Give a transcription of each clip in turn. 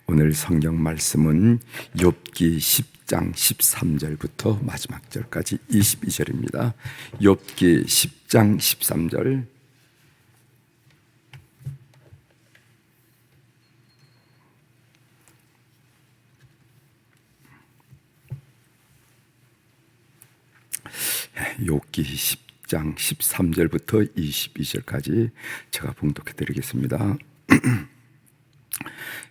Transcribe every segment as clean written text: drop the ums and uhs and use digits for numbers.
오늘 성경 말씀은 욥기 10장 13절부터 마지막 절까지 22절입니다. 욥기 10장 13절. 욥기 10장 13절부터 22절까지 제가 봉독해 드리겠습니다.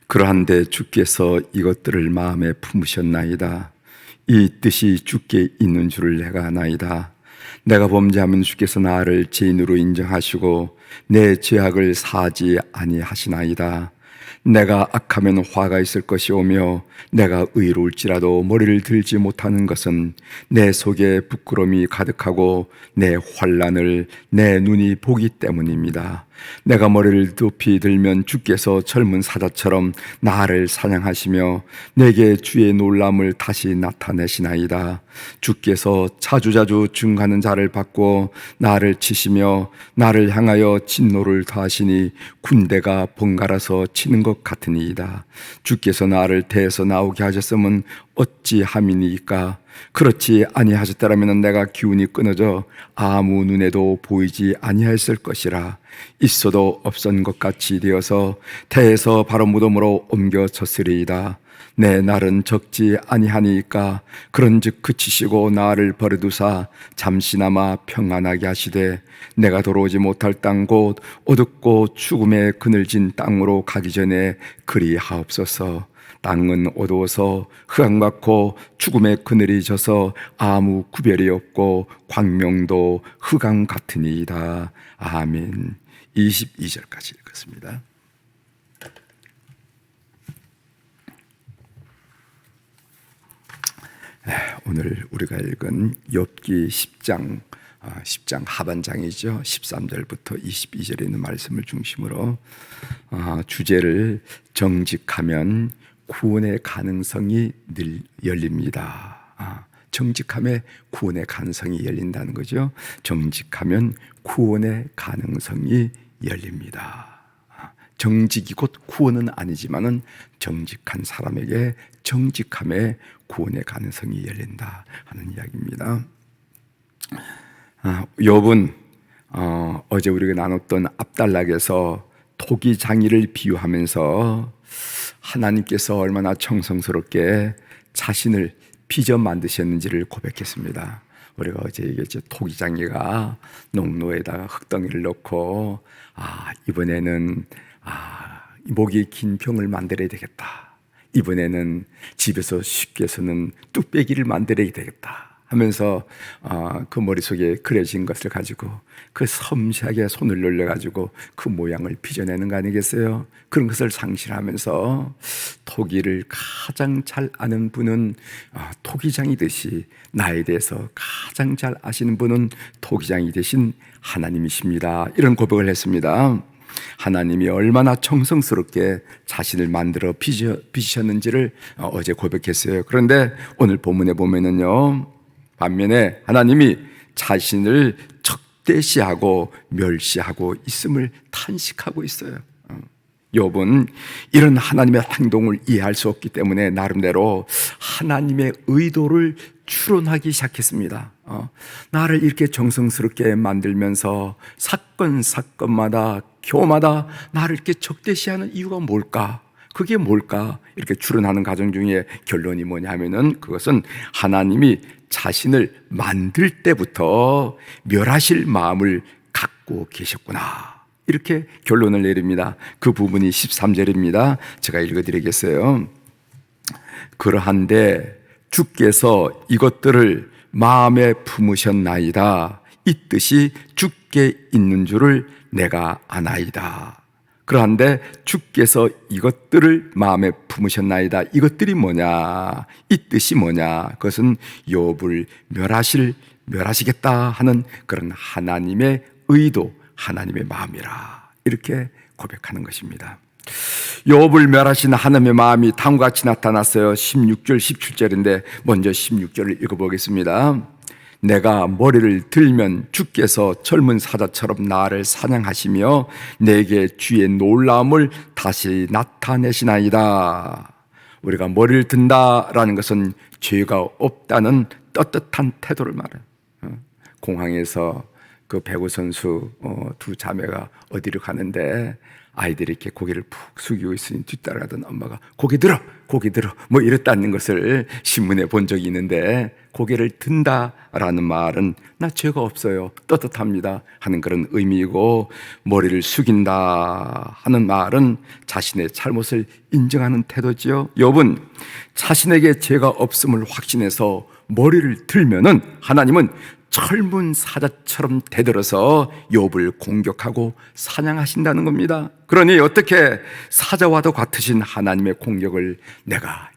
그러한데 주께서 이것들을 마음에 품으셨나이다. 이 뜻이 주께 있는 줄을 내가 아나이다. 내가 범죄하면 주께서 나를 죄인으로 인정하시고 내 죄악을 사하지 아니하시나이다. 내가 악하면 화가 있을 것이오며 내가 의로울지라도 머리를 들지 못하는 것은 내 속에 부끄러움이 가득하고 내 환난을 내 눈이 보기 때문입니다. 내가 머리를 높이 들면 주께서 젊은 사자처럼 나를 사냥하시며 내게 주의 놀람을 다시 나타내시나이다. 주께서 자주자주 증가하는 자를 받고 나를 치시며 나를 향하여 진노를 다하시니 군대가 번갈아서 치는 것 같으니이다. 주께서 나를 대에서 나오게 하셨으면 어찌함이니까? 그렇지 아니하셨더라면 내가 기운이 끊어져 아무 눈에도 보이지 아니하였을 것이라. 있어도 없던 것 같이 되어서 태에서 바로 무덤으로 옮겨졌으리이다. 내 날은 적지 아니하니까 그런즉 그치시고 나를 버려두사 잠시나마 평안하게 하시되 내가 돌아오지 못할 땅 곧 어둡고 죽음의 그늘진 땅으로 가기 전에 그리하옵소서. 땅은 어두워서 흑암 같고 죽음의 그늘이 져서 아무 구별이 없고 광명도 흑암 같으니이다. 아멘. 22절까지 읽었습니다. 오늘 우리가 읽은 욥기 10장 하반장이죠. 13절부터 22절에 있는 말씀을 중심으로 주제를 정직하면 구원의 가능성이 늘 열립니다. 정직함에 구원의 가능성이 열린다는 거죠. 정직하면 구원의 가능성이 열립니다. 정직이 곧 구원은 아니지만은 정직한 사람에게 정직함에 구원의 가능성이 열린다 하는 이야기입니다. 욥은 어제 우리가 나눴던 압달락에서 토기장이를 비유하면서 하나님께서 얼마나 정성스럽게 자신을 빚어 만드셨는지를 고백했습니다. 우리가 어제 얘기했죠. 토기장이가 농로에다가 흙덩이를 넣고 이번에는 목이 긴 병을 만들어야 되겠다. 이번에는 집에서 쉽게 쓰는 뚝배기를 만들어야 되겠다 하면서 그 머릿속에 그려진 것을 가지고 그 섬세하게 손을 놀려가지고 그 모양을 빚어내는 거 아니겠어요? 그런 것을 상실하면서 토기를 가장 잘 아는 분은 토기장이듯이 나에 대해서 가장 잘 아시는 분은 토기장이 되신 하나님이십니다. 이런 고백을 했습니다. 하나님이 얼마나 정성스럽게 자신을 만들어 빚으셨는지를 어제 고백했어요. 그런데 오늘 본문에 보면은요, 반면에 하나님이 자신을 적대시하고 멸시하고 있음을 탄식하고 있어요. 욥은 이런 하나님의 행동을 이해할 수 없기 때문에 나름대로 하나님의 의도를 추론하기 시작했습니다. 나를 이렇게 정성스럽게 만들면서 사건마다 교마다 나를 이렇게 적대시하는 이유가 뭘까? 그게 뭘까? 이렇게 추론하는 과정 중에 결론이 뭐냐 하면은 그것은 하나님이 자신을 만들 때부터 멸하실 마음을 갖고 계셨구나. 이렇게 결론을 내립니다. 그 부분이 13절입니다. 제가 읽어드리겠어요. 그러한데 주께서 이것들을 마음에 품으셨나이다. 이 뜻이 주께 있는 줄을 내가 아나이다. 그러한데 주께서 이것들을 마음에 품으셨나이다. 이것들이 뭐냐? 이 뜻이 뭐냐? 그것은 욥을 멸하시겠다 하는 그런 하나님의 의도, 하나님의 마음이라 이렇게 고백하는 것입니다. 욥을 멸하시는 하나님의 마음이 다음과 같이 나타났어요. 16절, 17절인데 먼저 16절을 읽어보겠습니다. 내가 머리를 들면 주께서 젊은 사자처럼 나를 사냥하시며 내게 주의 놀라움을 다시 나타내시나이다. 우리가 머리를 든다라는 것은 죄가 없다는 떳떳한 태도를 말해요. 공항에서 그 배구 선수 두 자매가 어디로 가는데 아이들이 이렇게 고개를 푹 숙이고 있으니 뒤따라가던 엄마가 고개 들어 뭐 이랬다는 것을 신문에 본 적이 있는데, 고개를 든다라는 말은 나 죄가 없어요, 떳떳합니다 하는 그런 의미이고, 머리를 숙인다 하는 말은 자신의 잘못을 인정하는 태도지요. 욥은 자신에게 죄가 없음을 확신해서 머리를 들면은 하나님은 젊은 사자처럼 대들어서 욥을 공격하고 사냥하신다는 겁니다. 그러니 어떻게 사자와도 같으신 하나님의 공격을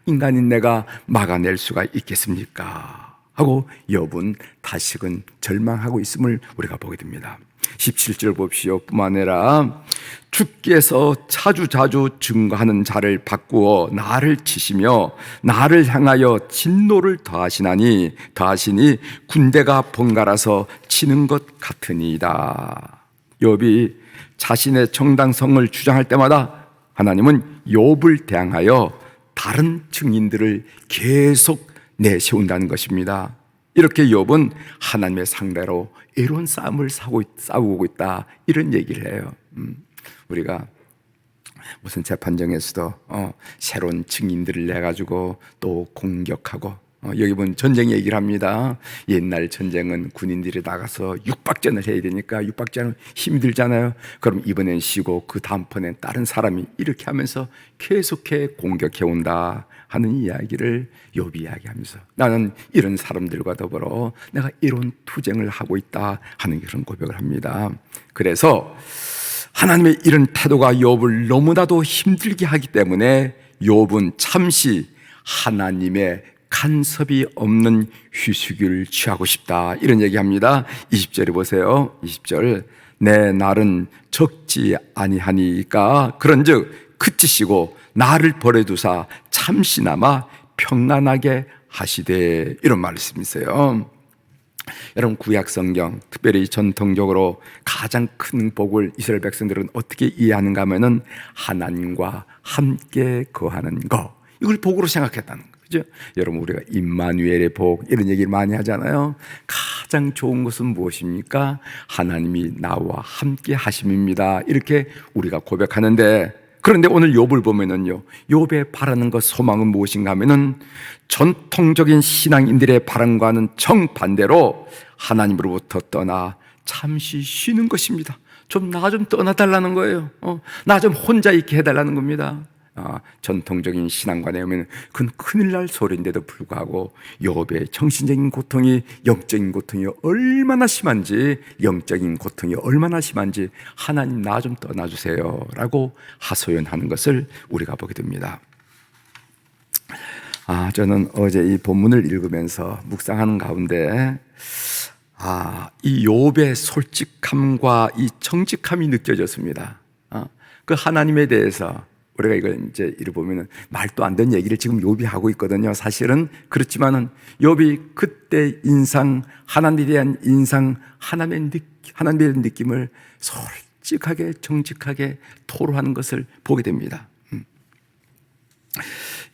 인간인 내가 막아낼 수가 있겠습니까? 하고 욥은 다시금 절망하고 있음을 우리가 보게 됩니다. 17절 봅시오. 뿐만 아니라 주께서 자주자주 증거하는 자를 바꾸어 나를 치시며 나를 향하여 진노를 더하시니 군대가 번갈아서 치는 것 같으니이다. 욥이 자신의 정당성을 주장할 때마다 하나님은 욥을 대항하여 다른 증인들을 계속 내세운다는 것입니다. 이렇게 욥은 하나님의 상대로 애로운 싸움을 싸우고 있다, 이런 얘기를 해요. 우리가 무슨 재판정에서도 새로운 증인들을 내가지고 또 공격하고, 여기 보면 전쟁 얘기를 합니다. 옛날 전쟁은 군인들이 나가서 육박전을 해야 되니까 육박전은 힘이 들잖아요. 그럼 이번엔 쉬고 그 다음번엔 다른 사람이 이렇게 하면서 계속해 공격해 온다 하는 이야기를 욥이 이야기하면서, 나는 이런 사람들과 더불어 내가 이런 투쟁을 하고 있다 하는 그런 고백을 합니다. 그래서 하나님의 이런 태도가 욥을 너무나도 힘들게 하기 때문에 욥은 잠시 하나님의 간섭이 없는 휴식을 취하고 싶다, 이런 얘기합니다. 20절에 보세요. 20절, 내 날은 적지 아니하니까 그런즉 그치시고 나를 버려두사 잠시나마 평안하게 하시되, 이런 말씀이 있어요. 여러분, 구약 성경, 특별히 전통적으로 가장 큰 복을 이스라엘 백성들은 어떻게 이해하는가 하면은 하나님과 함께 거하는 거, 이걸 복으로 생각했다는 거죠. 여러분, 우리가 임마누엘의 복 이런 얘기를 많이 하잖아요. 가장 좋은 것은 무엇입니까? 하나님이 나와 함께 하심입니다, 이렇게 우리가 고백하는데, 그런데 오늘 욥을 보면은요, 욥의 바라는 것, 소망은 무엇인가 하면은 전통적인 신앙인들의 바람과는 정반대로 하나님으로부터 떠나 잠시 쉬는 것입니다. 나 좀 떠나달라는 거예요. 나 좀 혼자 있게 해달라는 겁니다. 전통적인 신앙관에 의하면 그건 큰일 날 소리인데도 불구하고 욥의 정신적인 고통이, 영적인 고통이 얼마나 심한지, 영적인 고통이 얼마나 심한지 하나님 나 좀 떠나주세요 라고 하소연하는 것을 우리가 보게 됩니다. 저는 어제 이 본문을 읽으면서 묵상하는 가운데 이 욥의 솔직함과 이 정직함이 느껴졌습니다. 그 하나님에 대해서 우리가 이걸 이제 이를 보면은 말도 안 되는 얘기를 지금 욥이 하고 있거든요. 사실은 그렇지만은 욥이 그때 인상, 하나님에 대한 인상, 하나님의 느낌을 솔직하게 정직하게 토로하는 것을 보게 됩니다.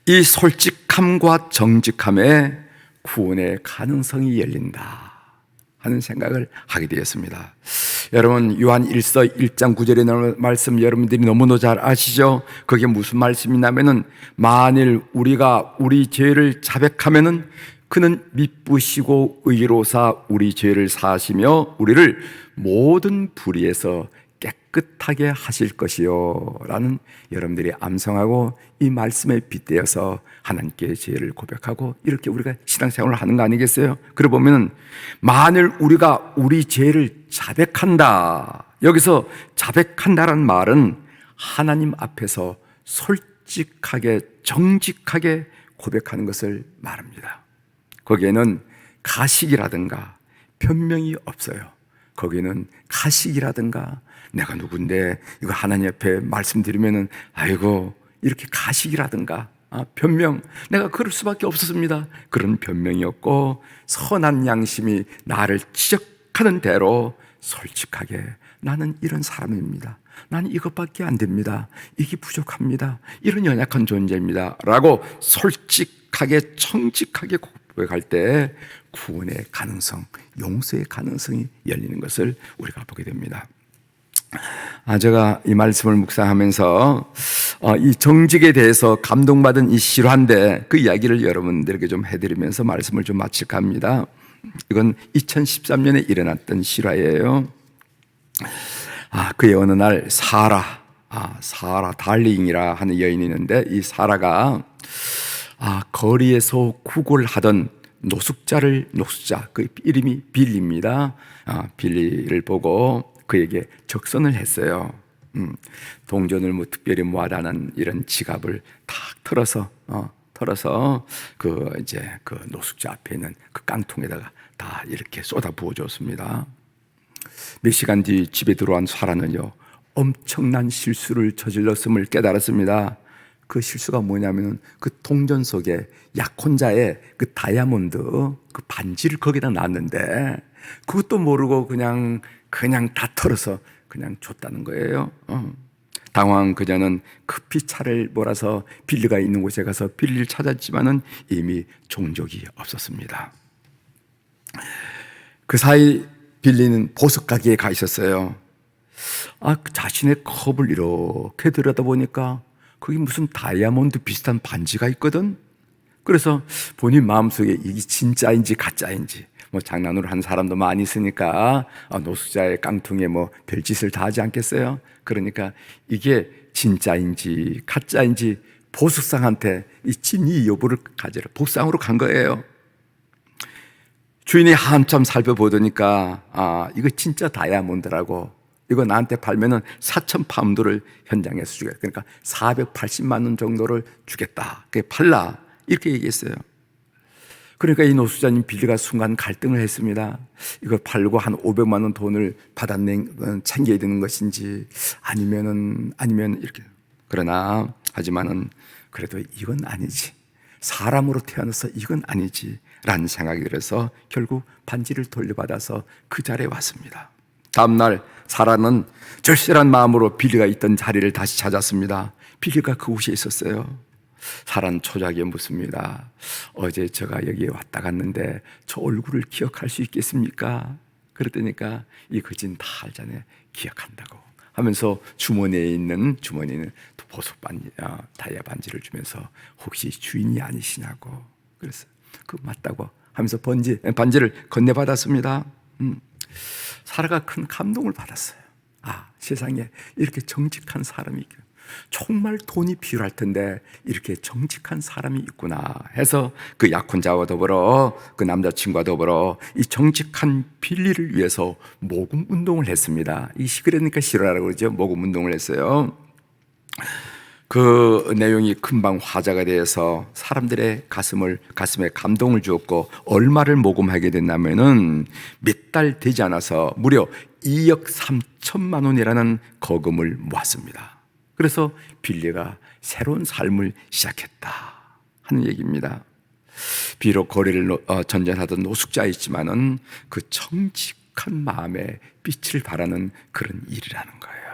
이 솔직함과 정직함에 구원의 가능성이 열린다 하는 생각을 하게 되었습니다. 여러분, 요한 1서 1장 9절에 나오는 말씀 여러분들이 너무나 잘 아시죠? 그게 무슨 말씀이냐면은 만일 우리가 우리 죄를 자백하면은 그는 미쁘시고 의로사 우리 죄를 사하시며 우리를 모든 불의에서 깨끗하게 하실 것이요 라는 여러분들이 암송하고 이 말씀에 빗대어서 하나님께 죄를 고백하고 이렇게 우리가 신앙생활을 하는 거 아니겠어요? 그러고 보면 만일 우리가 우리 죄를 자백한다, 여기서 자백한다라는 말은 하나님 앞에서 솔직하게 정직하게 고백하는 것을 말합니다. 거기에는 가식이라든가 변명이 없어요. 거기는 가식이라든가 내가 누군데 이거 하나님 앞에 말씀드리면은 아이고 이렇게 가식이라든가 변명, 내가 그럴 수밖에 없었습니다. 그런 변명이었고, 선한 양심이 나를 지적하는 대로 솔직하게 나는 이런 사람입니다. 나는 이것밖에 안 됩니다. 이게 부족합니다. 이런 연약한 존재입니다. 라고 솔직하게 정직하게 고백할 때 구원의 가능성, 용서의 가능성이 열리는 것을 우리가 보게 됩니다. 제가 이 말씀을 묵상하면서 이 정직에 대해서 감동받은 이 실화인데 그 이야기를 여러분들에게 좀 해드리면서 말씀을 좀 마칠까 합니다. 이건 2013년에 일어났던 실화예요. 그의 어느 날 사라 달링이라 하는 여인이 있는데, 이 사라가 거리에서 구걸하던 노숙자, 그 이름이 빌리입니다. 빌리를 보고 그에게 적선을 했어요. 동전을 특별히 모아다는 이런 지갑을 탁 털어서 그 노숙자 앞에 있는 그 깡통에다가 다 이렇게 쏟아 부어줬습니다. 몇 시간 뒤 집에 들어온 사라는요, 엄청난 실수를 저질렀음을 깨달았습니다. 그 실수가 뭐냐면 그 동전 속에 약혼자의 그 다이아몬드 그 반지를 거기다 놨는데 그것도 모르고 그냥 다 털어서 그냥 줬다는 거예요. 당황한 그녀는 급히 차를 몰아서 빌리가 있는 곳에 가서 빌리를 찾았지만은 이미 종족이 없었습니다. 그 사이 빌리는 보석 가게에 가 있었어요. 자신의 컵을 이렇게 들여다보니까 거기 무슨 다이아몬드 비슷한 반지가 있거든. 그래서 본인 마음속에 이게 진짜인지 가짜인지 장난으로 하는 사람도 많이 있으니까 노숙자의 깡통에 별짓을 다 하지 않겠어요? 그러니까 이게 진짜인지 가짜인지 보석상한테 이 진위 여부를 가지러 보상으로 간 거예요. 주인이 한참 살펴보더니까 이거 진짜 다이아몬드라고, 이거 나한테 팔면은 4,000파운드를 현장에서 주겠다. 그러니까 480만 원 정도를 주겠다. 그게 팔라. 이렇게 얘기했어요. 그러니까 이 노숙자님 빌리가 순간 갈등을 했습니다. 이걸 팔고 한 500만 원 돈을 챙겨야 되는 것인지 아니면 이렇게. 하지만은 그래도 이건 아니지. 사람으로 태어나서 이건 아니지. 라는 생각이 들어서 결국 반지를 돌려받아서 그 자리에 왔습니다. 다음날 사라는 절실한 마음으로 빌리가 있던 자리를 다시 찾았습니다. 빌리가 그곳에 있었어요. 사라는 초자기에 묻습니다. 어제 제가 여기에 왔다 갔는데 저 얼굴을 기억할 수 있겠습니까? 그랬더니까 이 거진 다 알잖아요. 기억한다고 하면서 주머니에 있는 보석 반지, 다이아 반지를 주면서 혹시 주인이 아니시냐고. 그래서 그 맞다고 하면서 반지를 건네받았습니다. 사라가 큰 감동을 받았어요. 세상에 이렇게 정직한 사람이 있구나. 정말 돈이 필요할 텐데 이렇게 정직한 사람이 있구나 해서 그 약혼자와 더불어 그 남자친구와 더불어 이 정직한 빌리를 위해서 모금 운동을 했습니다. 그러니까 실화라고 그러죠. 모금 운동을 했어요. 그 내용이 금방 화제가 되어서 사람들의 가슴에 감동을 주었고, 얼마를 모금하게 됐냐면은 몇 달 되지 않아서 무려 2억 3천만 원이라는 거금을 모았습니다. 그래서 빌리가 새로운 삶을 시작했다 하는 얘기입니다. 비록 거리를 전전하던 노숙자였지만은 그 정직한 마음에 빛을 발하는 그런 일이라는 거예요.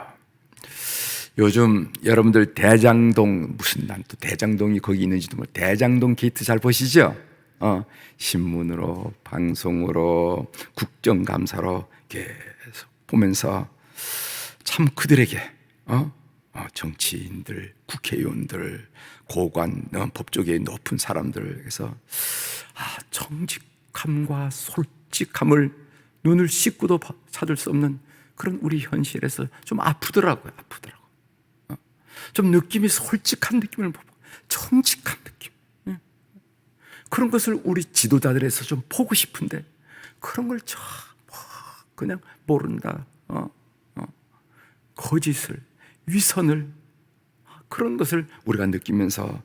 요즘 여러분들 대장동, 난 또 대장동이 거기 있는지도 대장동 게이트 잘 보시죠? 신문으로, 방송으로, 국정감사로 계속 보면서 참 그들에게 정치인들, 국회의원들, 고관, 법조계의 높은 사람들에게서 정직함과 솔직함을 눈을 씻고도 찾을 수 없는 그런 우리 현실에서 좀 아프더라고요. 좀 느낌이 솔직한 느낌을 보고 정직한 느낌, 그런 것을 우리 지도자들에서 좀 보고 싶은데 그런 걸 그냥 모른다. 거짓을, 위선을, 그런 것을 우리가 느끼면서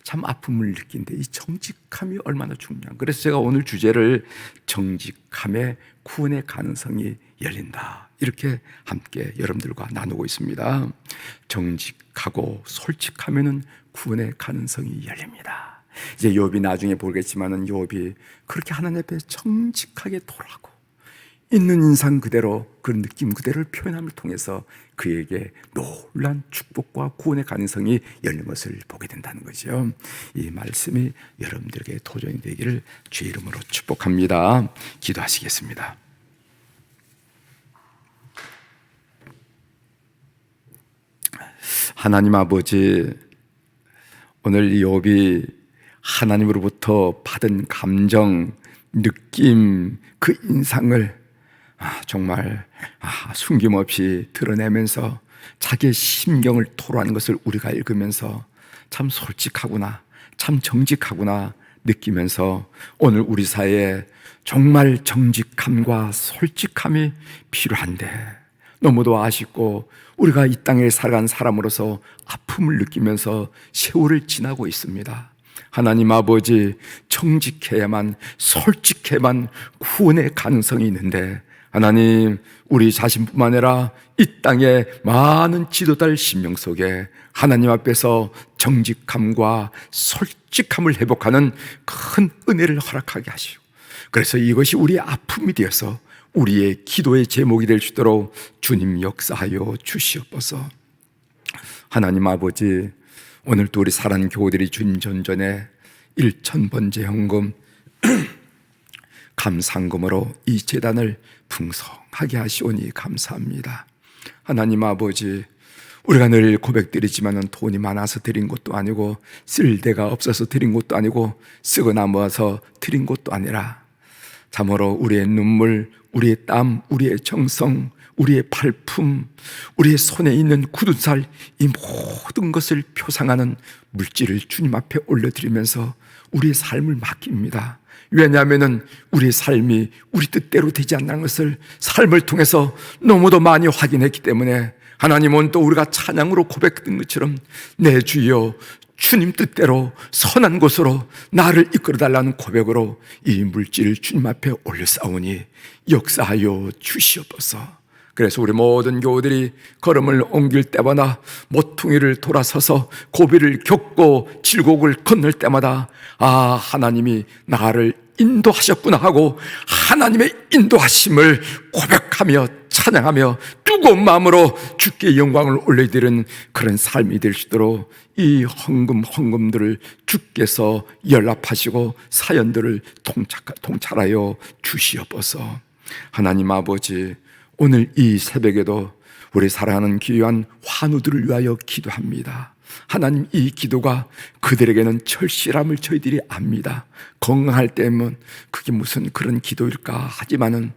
참 아픔을 느낀데 이 정직함이 얼마나 중요한. 그래서 제가 오늘 주제를 정직함의 구원의 가능성이 열린다 이렇게 함께 여러분들과 나누고 있습니다. 정직하고 솔직하면은 구원의 가능성이 열립니다. 이제 욥이 나중에 보겠지만은 욥이 그렇게 하나님 앞에 정직하게 돌아가고 있는 인상 그대로 그 느낌 그대로를 표현함을 통해서 그에게 놀란 축복과 구원의 가능성이 열린 것을 보게 된다는 거죠. 이 말씀이 여러분들에게 도전이 되기를 주의 이름으로 축복합니다. 기도하시겠습니다. 하나님 아버지, 오늘 이 욥이 하나님으로부터 받은 감정, 느낌, 그 인상을 정말 숨김없이 드러내면서 자기의 심경을 토로하는 것을 우리가 읽으면서 참 솔직하구나, 참 정직하구나 느끼면서 오늘 우리 사회에 정말 정직함과 솔직함이 필요한데 너무도 아쉽고 우리가 이 땅에 살아간 사람으로서 아픔을 느끼면서 세월을 지나고 있습니다. 하나님 아버지, 정직해야만, 솔직해야만 구원의 가능성이 있는데 하나님, 우리 자신뿐만 아니라 이 땅의 많은 지도자의 심령 속에 하나님 앞에서 정직함과 솔직함을 회복하는 큰 은혜를 허락하게 하시고, 그래서 이것이 우리의 아픔이 되어서 우리의 기도의 제목이 될 수 있도록 주님 역사하여 주시옵소서. 하나님 아버지, 오늘도 우리 사랑하는 교우들이 주님 전전에 1,000번째 헌금 감상금으로 이 재단을 풍성하게 하시오니 감사합니다. 하나님 아버지, 우리가 늘 고백드리지만은 돈이 많아서 드린 것도 아니고 쓸 데가 없어서 드린 것도 아니고 쓰고 남아서 드린 것도 아니라 참으로 우리의 눈물, 우리의 땀, 우리의 정성, 우리의 발품, 우리의 손에 있는 굳은 살, 이 모든 것을 표상하는 물질을 주님 앞에 올려드리면서 우리의 삶을 맡깁니다. 왜냐하면 우리의 삶이 우리 뜻대로 되지 않는 것을 삶을 통해서 너무도 많이 확인했기 때문에 하나님은 또 우리가 찬양으로 고백했던 것처럼 내 주여 주님 뜻대로 선한 곳으로 나를 이끌어달라는 고백으로 이 물질을 주님 앞에 올려싸우니 역사하여 주시옵소서. 그래서 우리 모든 교우들이 걸음을 옮길 때마다 모퉁이를 돌아서서 고비를 겪고 질곡을 건널 때마다 하나님이 나를 인도하셨구나 하고 하나님의 인도하심을 고백하며 찬양하며 뜨거운 마음으로 주께 영광을 올려드리는 그런 삶이 될 수 있도록 이 헌금들을 주께서 연락하시고 사연들을 통찰하여 주시옵소서. 하나님 아버지, 오늘 이 새벽에도 우리 사랑하는 귀한 환우들을 위하여 기도합니다. 하나님, 이 기도가 그들에게는 절실함을 저희들이 압니다. 건강할 때면 그게 무슨 그런 기도일까 하지만은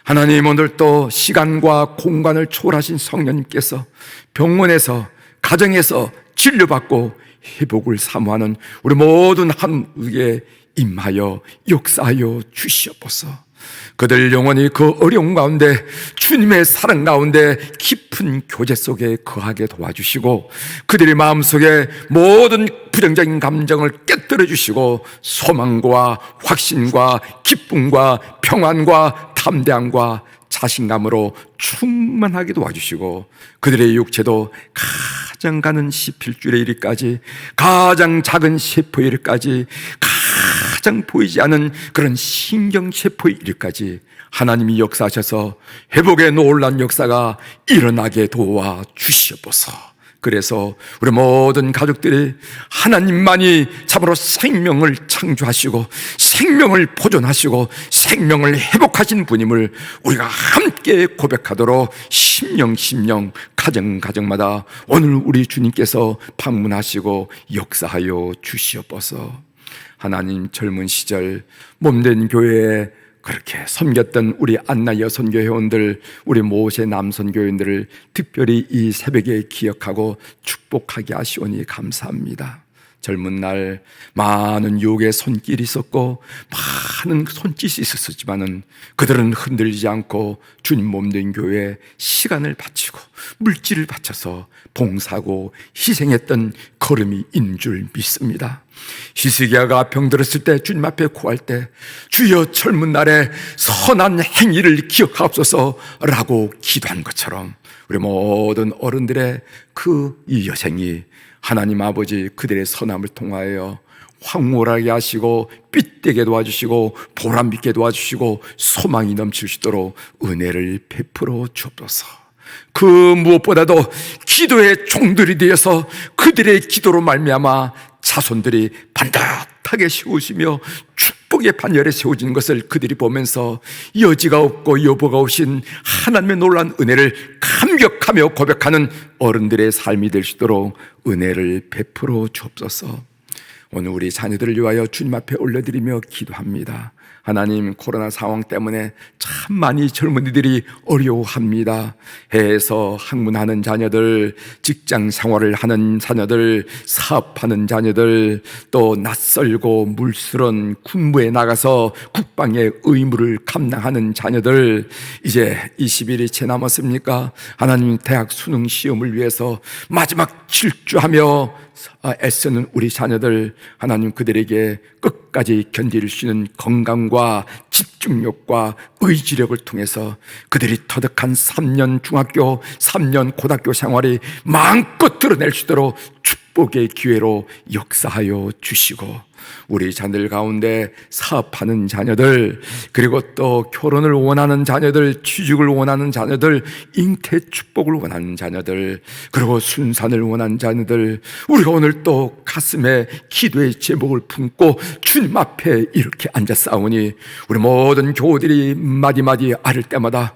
하나님, 오늘 또 시간과 공간을 초월하신 성령님께서 병원에서 가정에서 진료받고 회복을 사모하는 우리 모든 한우에 임하여 역사하여 주시옵소서. 그들 영혼이 그 어려움 가운데 주님의 사랑 가운데 깊은 교제 속에 거하게 도와주시고 그들의 마음속에 모든 부정적인 감정을 깨뜨려 주시고 소망과 확신과 기쁨과 평안과 담대함과 자신감으로 충만하게 도와주시고 그들의 육체도 가장 가는 시필줄의 일까지 가장 작은 세포의 일까지 가장 보이지 않은 그런 신경세포의 일까지 하나님이 역사하셔서 회복의 놀라운 역사가 일어나게 도와 주시옵소서. 그래서 우리 모든 가족들이 하나님만이 참으로 생명을 창조하시고 생명을 보존하시고 생명을 회복하신 분임을 우리가 함께 고백하도록 심령 가정마다 오늘 우리 주님께서 방문하시고 역사하여 주시옵소서. 하나님, 젊은 시절 몸된 교회에 그렇게 섬겼던 우리 안나 여선교 회원들, 우리 모세 남선 교인들을 특별히 이 새벽에 기억하고 축복하게 하시오니 감사합니다. 젊은 날 많은 유혹의 손길이 있었고 많은 손짓이 있었지만은 그들은 흔들리지 않고 주님 몸된 교회에 시간을 바치고 물질을 바쳐서 봉사하고 희생했던 걸음이 있는 줄 믿습니다. 히스기야가 병들었을 때 주님 앞에 구할 때 주여 젊은 날에 선한 행위를 기억하옵소서라고 기도한 것처럼 우리 모든 어른들의 이 여생이 하나님 아버지 그들의 선함을 통하여 황홀하게 하시고 삐되게 도와주시고 보람있게 도와주시고 소망이 넘치시도록 은혜를 베풀어 주옵소서. 그 무엇보다도 기도의 종들이 되어서 그들의 기도로 말미암아 자손들이 반듯하게 세우시며 축복의 반열에 세워지는 것을 그들이 보면서 여지가 없고 여보가 없인 하나님의 놀라운 은혜를 감격하며 고백하는 어른들의 삶이 될 수 있도록 은혜를 베풀어 주옵소서. 오늘 우리 자녀들을 위하여 주님 앞에 올려드리며 기도합니다. 하나님, 코로나 상황 때문에 참 많이 젊은이들이 어려워합니다. 해외에서 학문하는 자녀들, 직장 생활을 하는 자녀들, 사업하는 자녀들, 또 낯설고 물스런 군무에 나가서 국방의 의무를 감당하는 자녀들, 이제 20일이 채 남았습니까? 하나님, 대학 수능 시험을 위해서 마지막 질주하며 애쓰는 우리 자녀들, 하나님 그들에게 끝까지 견딜 수 있는 건강과 집중력과 의지력을 통해서 그들이 터득한 3년 중학교, 3년 고등학교 생활이 마음껏 드러낼 수 있도록 축복의 기회로 역사하여 주시고, 우리 자녀들 가운데 사업하는 자녀들, 그리고 또 결혼을 원하는 자녀들, 취직을 원하는 자녀들, 잉태 축복을 원하는 자녀들, 그리고 순산을 원하는 자녀들, 우리가 오늘 또 가슴에 기도의 제목을 품고 주님 앞에 이렇게 앉아 싸우니 우리 모든 교우들이 마디마디 앓을 때마다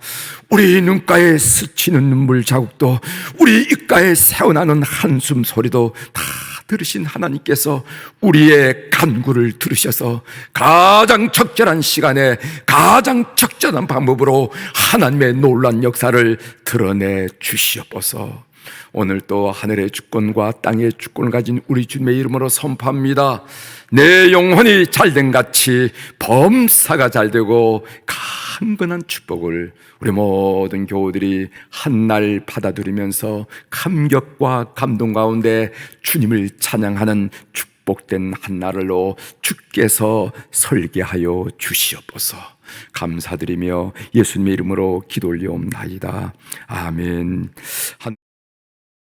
우리 눈가에 스치는 눈물 자국도, 우리 입가에 새어나는 한숨 소리도 다 들으신 하나님께서 우리의 간구를 들으셔서 가장 적절한 시간에 가장 적절한 방법으로 하나님의 놀라운 역사를 드러내 주시옵소서. 오늘 또 하늘의 주권과 땅의 주권을 가진 우리 주님의 이름으로 선포합니다. 내 영혼이 잘된 같이 범사가 잘되고 강건한 축복을 우리 모든 교우들이 한날 받아들이면서 감격과 감동 가운데 주님을 찬양하는 축복된 한날로 주께서 설계하여 주시옵소서. 감사드리며 예수님의 이름으로 기도 올리옵나이다. 아멘.